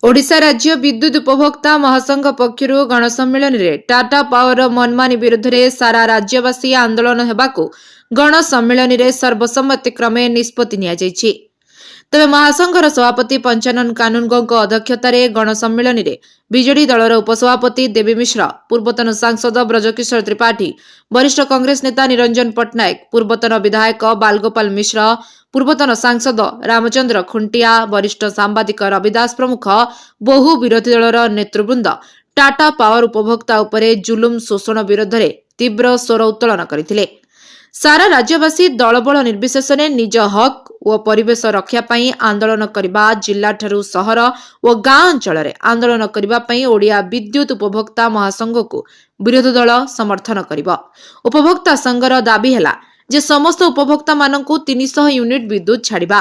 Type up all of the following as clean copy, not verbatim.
ओडिशा राज्य विद्युत उपभोक्ता महासंघ पक्षर गणसम्मेलन में टाटा पावर मनमानी विरुद्ध में सारा राज्यवासी आंदोलन होगाकू गणसम्मेलन में सर्वसम्मतिक्रमे निष्पत्ति नियाଯାଇଛି। तेज महासंघर सभापति पंचानन कानूनगो अध्यक्षतार गणसम्मेलन में विजेडी दलर उपसभापति देवी मिश्र, पूर्वतन सांसद ब्रजकिशोर त्रिपाठी, वरिष्ठ कांग्रेस नेता निरंजन पट्टनायक, पूर्वतन विधायक बालगोपाल मिश्र, पूर्वतन सांसद रामचंद्र खुंटिया, वरिष्ठ सांबादिक रविदास प्रमुख बहु विरोधी दलर नेतृवृंद टाटा पावर उपभोक्ता उपरे जुलुम शोषण विरोध में तीव्र स्वर उत्तोलन करथिले। सारा राज्यवासी दलबल निर्विशेष निज हक और परिवेश रक्षापी आंदोलन करने, जिला ठारू सहर और गाँ अंचल आंदोलन करने ओडिया विद्युत उपभोक्ता महासंघ को विरोध दल समर्थन करिबो। उपभोक्ता संघर दाबी है जे समस्त उपभोक्ता मानकु 300 यूनिट विद्युत छाड़िबा,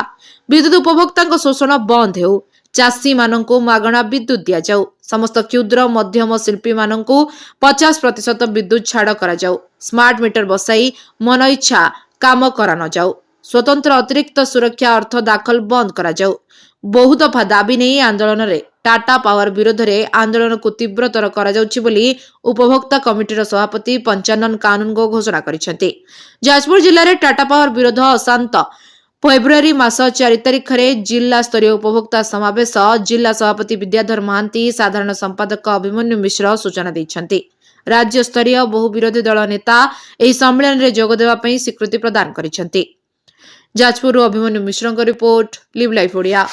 विद्युत उपभोक्ता शोषण बंद हो, चाषी मानकु मागणा विद्युत दिया जाऊ, समस्त क्षुद्र मध्यम शिल्पी मानकु 50% विद्युत छाड़ करा जाऊ, स्मार्ट मीटर बसाई मन इच्छा काम करा न जाऊ, स्वतंत्र अतिरिक्त सुरक्षा अर्थ दाखल बंद करा जाऊ। बहु दफा दाबी नहीं आंदोलन रे टाटा पावर विरोध में आंदोलन को तीव्रतर करा जाउछि बोली उपभोक्ता कमिटीर सभापति पंचानन कानूनगो घोषणा करिसेंति। जाजपुर जिले में टाटा पावर विरोध अशांत फेब्रुआरी मास 4 तारिख में जिला स्तरीय उपभोक्ता समावेश जिला सभापति विद्याधर महांती, साधारण संपादक अभिमन्यु मिश्र सूचना दैछंती। राज्य स्तरीय बहु विरोधी दल नेता एही सम्मेलन में जोग देवा पई स्वीकृति प्रदान करिसेंती। जाजपुर अभिमन्यु मिश्र रिपोर्ट, लिव लाइफ ओडिया।